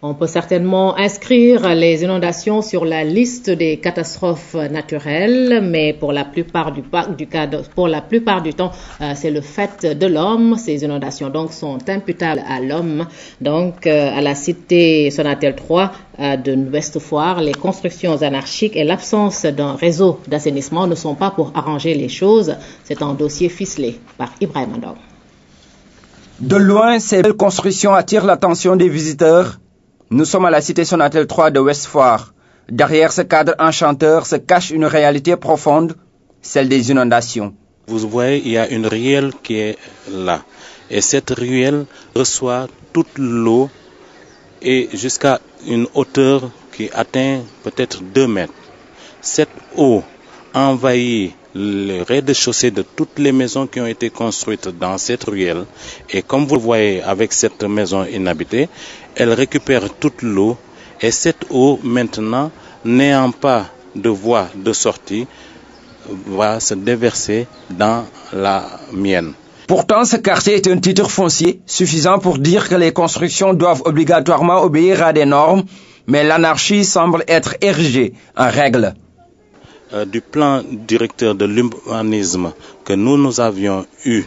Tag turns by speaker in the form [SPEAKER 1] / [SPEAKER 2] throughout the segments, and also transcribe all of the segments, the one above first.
[SPEAKER 1] On peut certainement inscrire les inondations sur la liste des catastrophes naturelles, mais pour la plupart du temps, c'est le fait de l'homme. Ces inondations donc sont imputables à l'homme. Donc, à la cité Sonatel 3 de Ouest Foire, les constructions anarchiques et l'absence d'un réseau d'assainissement ne sont pas pour arranger les choses. C'est un dossier ficelé par Ibrahim Andong.
[SPEAKER 2] De loin, ces belles constructions attirent l'attention des visiteurs. Nous sommes à la cité Sonatel 3 de Ouest Foire. Derrière ce cadre enchanteur se cache une réalité profonde, celle des inondations.
[SPEAKER 3] Vous voyez, il y a une ruelle qui est là. Et cette ruelle reçoit toute l'eau et jusqu'à une hauteur qui atteint peut-être 2 mètres. Cette eau envahit le rez-de-chaussée de toutes les maisons qui ont été construites dans cette ruelle. Et comme vous le voyez avec cette maison inhabitée, elle récupère toute l'eau. Et cette eau, maintenant, n'ayant pas de voie de sortie, va se déverser dans la Mienne.
[SPEAKER 2] Pourtant, ce quartier est un titre foncier suffisant pour dire que les constructions doivent obligatoirement obéir à des normes, mais l'anarchie semble être érigée en règle.
[SPEAKER 3] Du plan directeur de l'urbanisme que nous avions eu,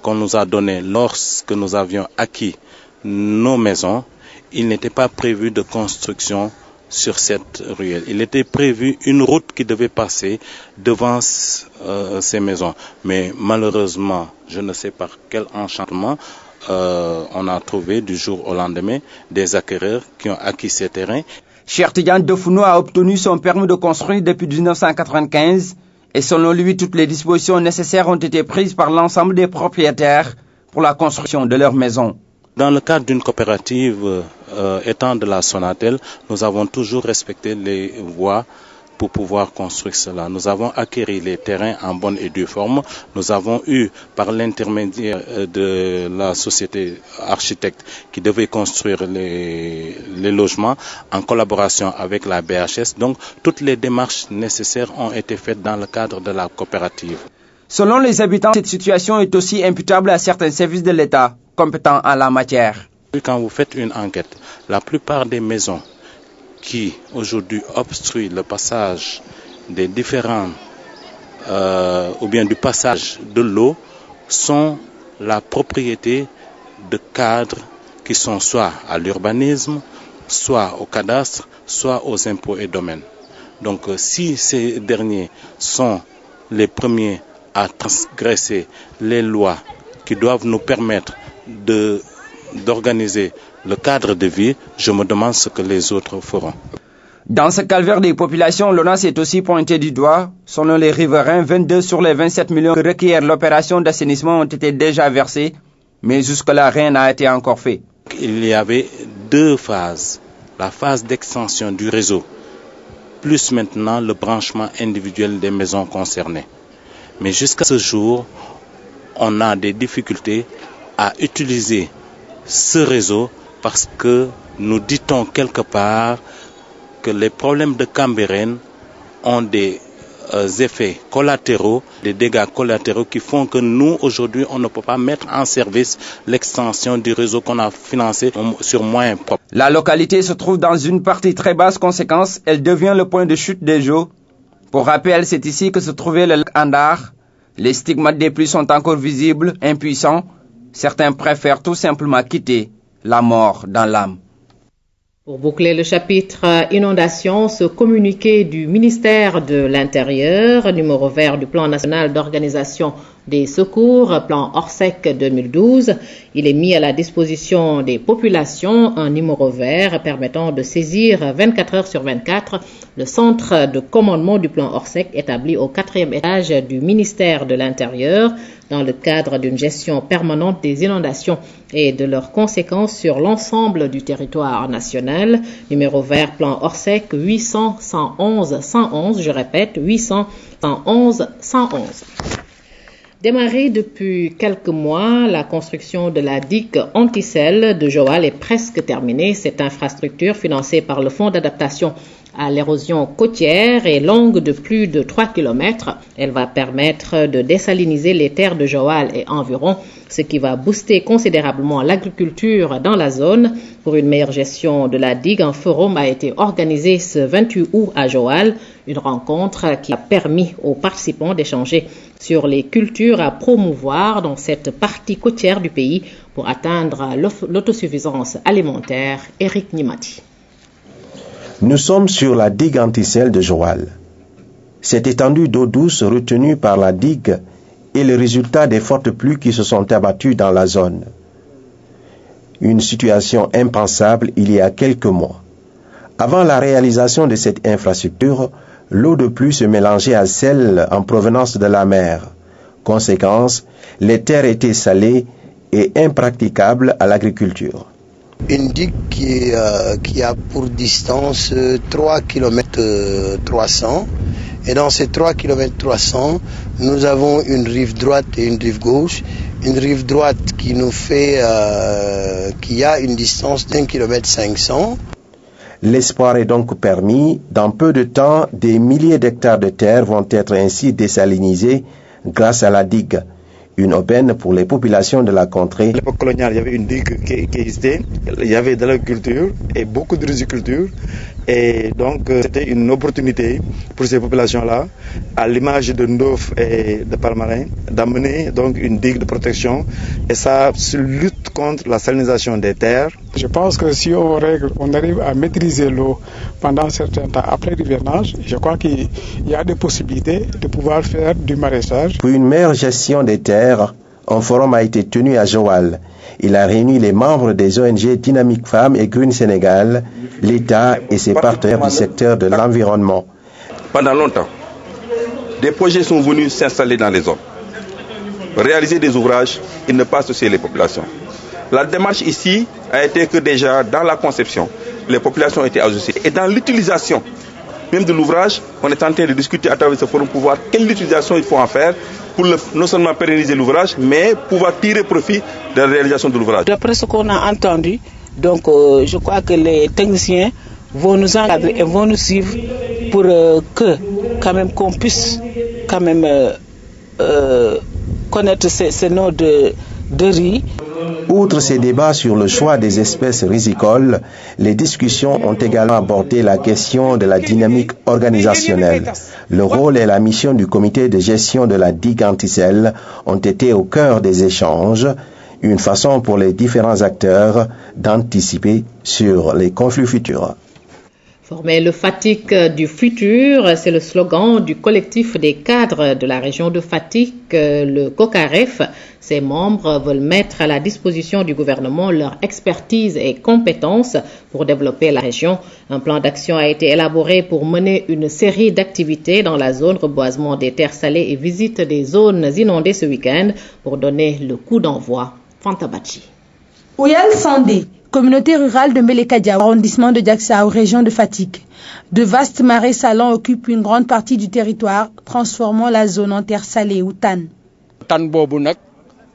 [SPEAKER 3] qu'on nous a donné lorsque nous avions acquis nos maisons, il n'était pas prévu de construction sur cette ruelle. Il était prévu une route qui devait passer devant ces maisons. Mais malheureusement, je ne sais par quel enchantement, on a trouvé du jour au lendemain des acquéreurs qui ont acquis ces terrains.
[SPEAKER 2] Cheikh Tidiane Dofouno a obtenu son permis de construire depuis 1995 et selon lui, toutes les dispositions nécessaires ont été prises par l'ensemble des propriétaires pour la construction de leur maison.
[SPEAKER 3] Dans le cadre d'une coopérative étant de la Sonatel, nous avons toujours respecté les voies pour pouvoir construire cela. Nous avons acquis les terrains en bonne et due forme. Nous avons eu, par l'intermédiaire de la société architecte qui devait construire les logements, en collaboration avec la BHS. Donc, toutes les démarches nécessaires ont été faites dans le cadre de la coopérative.
[SPEAKER 2] Selon les habitants, cette situation est aussi imputable à certains services de l'État compétents en la matière.
[SPEAKER 3] Quand vous faites une enquête, la plupart des maisons qui aujourd'hui obstruent le passage des différents ou bien du passage de l'eau sont la propriété de cadres qui sont soit à l'urbanisme, soit au cadastre, soit aux impôts et domaines. Donc si ces derniers sont les premiers à transgresser les lois qui doivent nous permettre d'organiser le cadre de vie, je me demande ce que les autres feront.
[SPEAKER 2] Dans ce calvaire des populations, l'ONAS est aussi pointé du doigt. Selon les riverains, 22 sur les 27 millions que requiert l'opération d'assainissement ont été déjà versés, mais jusque-là, rien n'a été encore fait.
[SPEAKER 3] Il y avait 2 phases. La phase d'extension du réseau, plus maintenant le branchement individuel des maisons concernées. Mais jusqu'à ce jour, on a des difficultés à utiliser ce réseau parce que nous dit-on quelque part que les problèmes de Cambérène ont des effets collatéraux, des dégâts collatéraux qui font que nous, aujourd'hui, on ne peut pas mettre en service l'extension du réseau qu'on a financé sur moyens propres.
[SPEAKER 2] La localité se trouve dans une partie très basse conséquence. Elle devient le point de chute des eaux. Pour rappel, c'est ici que se trouvait le lac Andar. Les stigmates des pluies sont encore visibles, impuissants. Certains préfèrent tout simplement quitter la mort dans l'âme.
[SPEAKER 1] Pour boucler le chapitre inondation, ce communiqué du ministère de l'Intérieur, numéro vert du plan national d'organisation des secours, plan Orsec 2012, il est mis à la disposition des populations un numéro vert permettant de saisir 24 heures sur 24 le centre de commandement du plan Orsec établi au 4e étage du ministère de l'Intérieur dans le cadre d'une gestion permanente des inondations et de leurs conséquences sur l'ensemble du territoire national. Numéro vert plan Orsec 800 111 111, je répète 800 111 111. Démarrée depuis quelques mois, la construction de la digue anti-sel de Joal est presque terminée. Cette infrastructure, financée par le Fonds d'adaptation à l'érosion côtière et longue de plus de 3 km. Elle va permettre de désaliniser les terres de Joal et environ, ce qui va booster considérablement l'agriculture dans la zone. Pour une meilleure gestion de la digue, un forum a été organisé ce 28 août à Joal, une rencontre qui a permis aux participants d'échanger sur les cultures à promouvoir dans cette partie côtière du pays pour atteindre l'autosuffisance alimentaire. Eric Nimati.
[SPEAKER 4] Nous sommes sur la digue anticelle de Joal. Cette étendue d'eau douce retenue par la digue est le résultat des fortes pluies qui se sont abattues dans la zone. Une situation impensable il y a quelques mois. Avant la réalisation de cette infrastructure, l'eau de pluie se mélangeait à celle en provenance de la mer. Conséquence, les terres étaient salées et impraticables à l'agriculture.
[SPEAKER 5] Une digue qui a pour distance 3 km 300 et dans ces 3 km 300 nous avons une rive droite et une rive gauche. Une rive droite qui nous fait qui a une distance d'1 km 500.
[SPEAKER 4] L'espoir est donc permis. Dans peu de temps, des milliers d'hectares de terre vont être ainsi désalinisés grâce à la digue. Une aubaine pour les populations de la contrée.
[SPEAKER 6] À l'époque coloniale, il y avait une digue qui existait. Il y avait de l'agriculture et beaucoup de riziculture. Et donc, c'était une opportunité pour ces populations-là, à l'image de Ndof et de Palmarin, d'amener donc une digue de protection. Et ça lutte contre la salinisation des terres.
[SPEAKER 7] Je pense que si on arrive à maîtriser l'eau pendant un certain temps après l'hivernage, je crois qu'il y a des possibilités de pouvoir faire du maraîchage.
[SPEAKER 4] Pour une meilleure gestion des terres, un forum a été tenu à Joal. Il a réuni les membres des ONG Dynamique Femmes et Green Sénégal, l'État et ses partenaires du secteur de l'environnement.
[SPEAKER 8] Pendant longtemps, des projets sont venus s'installer dans les zones, réaliser des ouvrages et ne pas associer les populations. La démarche ici a été que déjà dans la conception, les populations étaient associées. Et dans l'utilisation même de l'ouvrage, on est en train de discuter à travers ce forum pour voir quelle utilisation il faut en faire pour non seulement pérenniser l'ouvrage, mais pouvoir tirer profit de la réalisation de l'ouvrage.
[SPEAKER 9] D'après ce qu'on a entendu, donc je crois que les techniciens vont nous encadrer et vont nous suivre pour que quand même qu'on puisse quand même connaître ces noms de riz.
[SPEAKER 4] Outre ces débats sur le choix des espèces rizicoles, les discussions ont également abordé la question de la dynamique organisationnelle. Le rôle et la mission du comité de gestion de la digue anticelle ont été au cœur des échanges, une façon pour les différents acteurs d'anticiper sur les conflits futurs.
[SPEAKER 1] Former le Fatick du futur, c'est le slogan du collectif des cadres de la région de Fatick, le COCAREF. Ses membres veulent mettre à la disposition du gouvernement leur expertise et compétences pour développer la région. Un plan d'action a été élaboré pour mener une série d'activités dans la zone reboisement des terres salées et visite des zones inondées ce week-end pour donner le coup d'envoi. Fantabachi.
[SPEAKER 10] Ouyal Sandé, communauté rurale de Mbelekadia, arrondissement de Diaksao, région de Fatick. De vastes marais salants occupent une grande partie du territoire, transformant la zone en terre salée ou tan.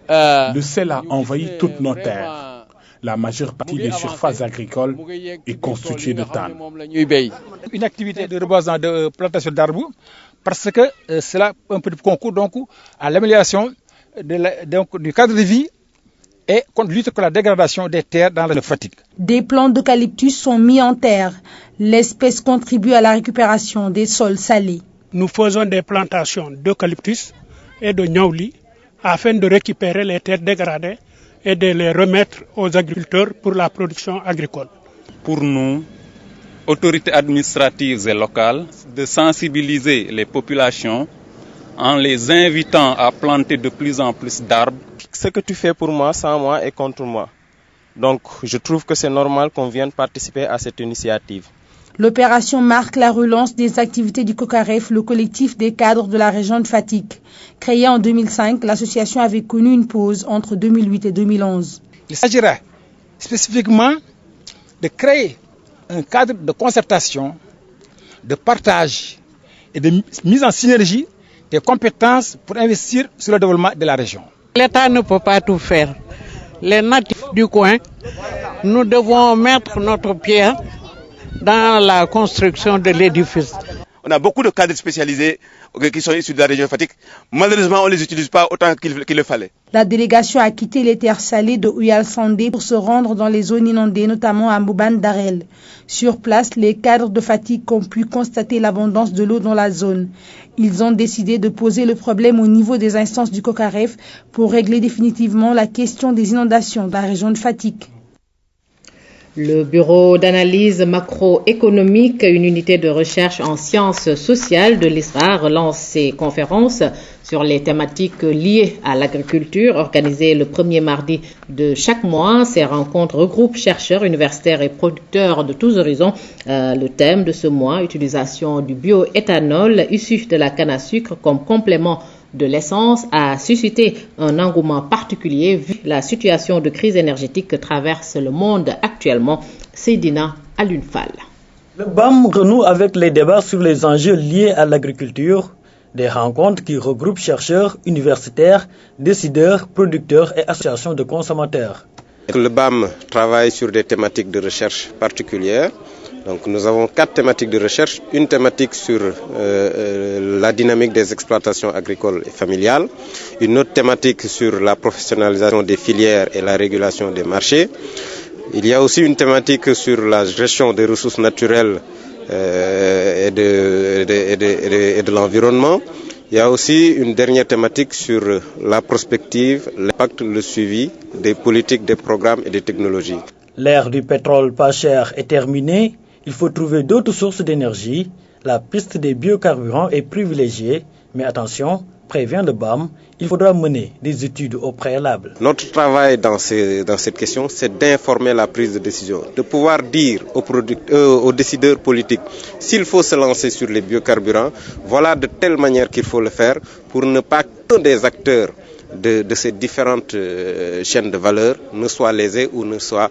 [SPEAKER 11] Le sel a envahi toutes nos terres. La majeure partie des surfaces agricoles est constituée de tan.
[SPEAKER 12] Une activité de reboisement, de plantation d'arbres, parce que cela un peu de concours donc, à l'amélioration du cadre de vie et contre lutte contre la dégradation des terres dans le Fatick.
[SPEAKER 10] Des plants d'eucalyptus sont mis en terre. L'espèce contribue à la récupération des sols salés.
[SPEAKER 7] Nous faisons des plantations d'eucalyptus et de niaouli afin de récupérer les terres dégradées et de les remettre aux agriculteurs pour la production agricole.
[SPEAKER 3] Pour nous, autorités administratives et locales, de sensibiliser les populations en les invitant à planter de plus en plus d'arbres.
[SPEAKER 13] Ce que tu fais pour moi, sans moi et contre moi. Donc, je trouve que c'est normal qu'on vienne participer à cette initiative.
[SPEAKER 10] L'opération marque la relance des activités du COCAREF, le collectif des cadres de la région de Fatick. Créée en 2005, l'association avait connu une pause entre 2008 et 2011.
[SPEAKER 12] Il s'agira spécifiquement de créer un cadre de concertation, de partage et de mise en synergie des compétences pour investir sur le développement de la région.
[SPEAKER 9] L'État ne peut pas tout faire. Les natifs du coin, nous devons mettre notre pierre
[SPEAKER 14] dans la construction de l'édifice.
[SPEAKER 15] On a beaucoup de cadres spécialisés qui sont issus de la région de Fatick. Malheureusement, on ne les utilise pas autant qu'il le fallait.
[SPEAKER 10] La délégation a quitté les terres salées de Ouyal Sandé pour se rendre dans les zones inondées, notamment à Mbouban Darel. Sur place, les cadres de Fatick ont pu constater l'abondance de l'eau dans la zone. Ils ont décidé de poser le problème au niveau des instances du COCAREF pour régler définitivement la question des inondations dans la région de Fatick.
[SPEAKER 1] Le Bureau d'analyse macroéconomique, une unité de recherche en sciences sociales de l'ISRA, relance ses conférences sur les thématiques liées à l'agriculture, organisées le premier mardi de chaque mois. Ces rencontres regroupent chercheurs, universitaires et producteurs de tous horizons. Le thème de ce mois, utilisation du bioéthanol issu de la canne à sucre comme complément de l'essence, a suscité un engouement particulier vu la situation de crise énergétique que traverse le monde actuellement. Seydina Alunfal.
[SPEAKER 16] Le BAM renoue avec les débats sur les enjeux liés à l'agriculture, des rencontres qui regroupent chercheurs, universitaires, décideurs, producteurs et associations de consommateurs.
[SPEAKER 13] Le BAM travaille sur des thématiques de recherche particulières. Donc nous avons 4 thématiques de recherche, une thématique sur la dynamique des exploitations agricoles et familiales, une autre thématique sur la professionnalisation des filières et la régulation des marchés. Il y a aussi une thématique sur la gestion des ressources naturelles et de l'environnement. Il y a aussi une dernière thématique sur la prospective, l'impact, le suivi des politiques, des programmes et des technologies.
[SPEAKER 16] L'ère du pétrole pas cher est terminée. Il faut trouver d'autres sources d'énergie. La piste des biocarburants est privilégiée. Mais attention, prévient le BAM, il faudra mener des études au préalable.
[SPEAKER 13] Notre travail dans cette question, c'est d'informer la prise de décision, de pouvoir dire aux décideurs politiques s'il faut se lancer sur les biocarburants, voilà de telle manière qu'il faut le faire pour ne pas que des acteurs de ces différentes chaînes de valeur ne soient lésés ou ne soient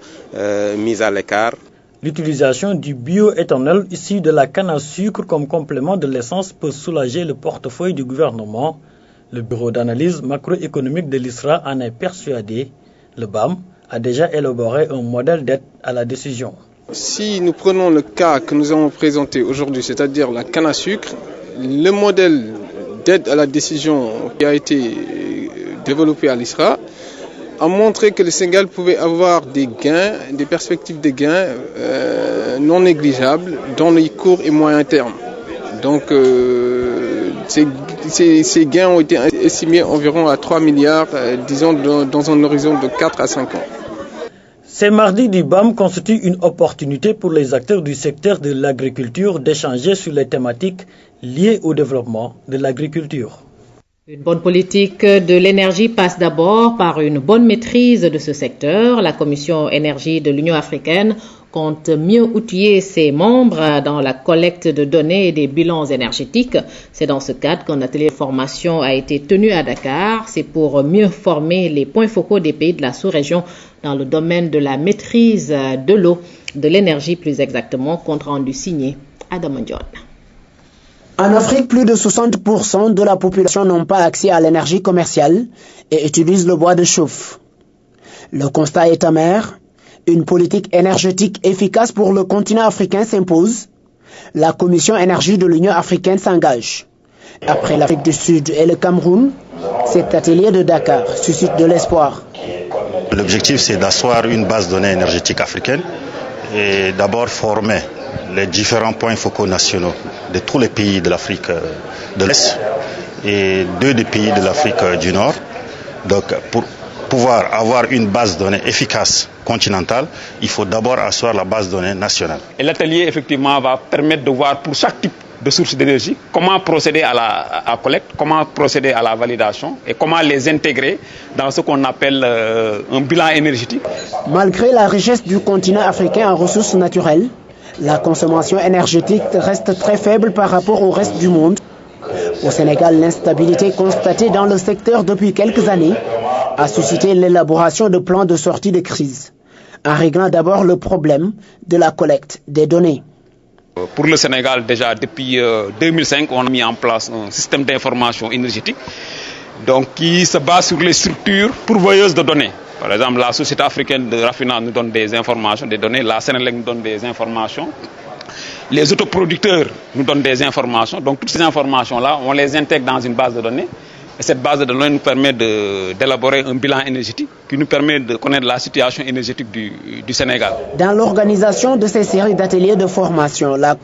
[SPEAKER 13] mis à l'écart.
[SPEAKER 16] L'utilisation du bioéthanol issu de la canne à sucre comme complément de l'essence peut soulager le portefeuille du gouvernement. Le Bureau d'analyse macroéconomique de l'ISRA en est persuadé. Le BAM a déjà élaboré un modèle d'aide à la décision.
[SPEAKER 17] Si nous prenons le cas que nous avons présenté aujourd'hui, c'est-à-dire la canne à sucre, le modèle d'aide à la décision qui a été développé à l'ISRA a montré que le Sénégal pouvait avoir des gains, des perspectives de gains non négligeables dans les courts et moyens termes. Donc ces gains ont été estimés environ à 3 milliards, disons dans un horizon de 4 à 5 ans.
[SPEAKER 16] Ces mardis du BAM constituent une opportunité pour les acteurs du secteur de l'agriculture d'échanger sur les thématiques liées au développement de l'agriculture.
[SPEAKER 1] Une bonne politique de l'énergie passe d'abord par une bonne maîtrise de ce secteur. La Commission énergie de l'Union africaine compte mieux outiller ses membres dans la collecte de données et des bilans énergétiques. C'est dans ce cadre qu'un atelier de formation a été tenu à Dakar. C'est pour mieux former les points focaux des pays de la sous-région dans le domaine de la maîtrise de l'eau, de l'énergie plus exactement, compte rendu signé Adam Ndione.
[SPEAKER 18] En Afrique, plus de 60% de la population n'ont pas accès à l'énergie commerciale et utilisent le bois de chauffe. Le constat est amer. Une politique énergétique efficace pour le continent africain s'impose. La Commission énergie de l'Union africaine s'engage. Après l'Afrique du Sud et le Cameroun, cet atelier de Dakar suscite de l'espoir.
[SPEAKER 19] L'objectif, c'est d'asseoir une base de données énergétique africaine et d'abord former les différents points focaux nationaux de tous les pays de l'Afrique de l'Est et 2 des pays de l'Afrique du Nord. Donc, pour pouvoir avoir une base de données efficace continentale, il faut d'abord asseoir la base de données nationale.
[SPEAKER 20] Et l'atelier, effectivement, va permettre de voir pour chaque type de source d'énergie comment procéder à la collecte, comment procéder à la validation et comment les intégrer dans ce qu'on appelle un bilan énergétique.
[SPEAKER 18] Malgré la richesse du continent africain en ressources naturelles, la consommation énergétique reste très faible par rapport au reste du monde. Au Sénégal, l'instabilité constatée dans le secteur depuis quelques années a suscité l'élaboration de plans de sortie de crise, en réglant d'abord le problème de la collecte des données.
[SPEAKER 20] Pour le Sénégal, déjà depuis 2005, on a mis en place un système d'information énergétique donc, qui se base sur les structures pourvoyeuses de données. Par exemple, la Société africaine de raffinage nous donne des informations, des données. La Sénélec nous donne des informations. Les autoproducteurs nous donnent des informations. Donc toutes ces informations-là, on les intègre dans une base de données. Et cette base de données nous permet d'élaborer un bilan énergétique qui nous permet de connaître la situation énergétique du Sénégal.
[SPEAKER 18] Dans l'organisation de ces séries d'ateliers de formation, la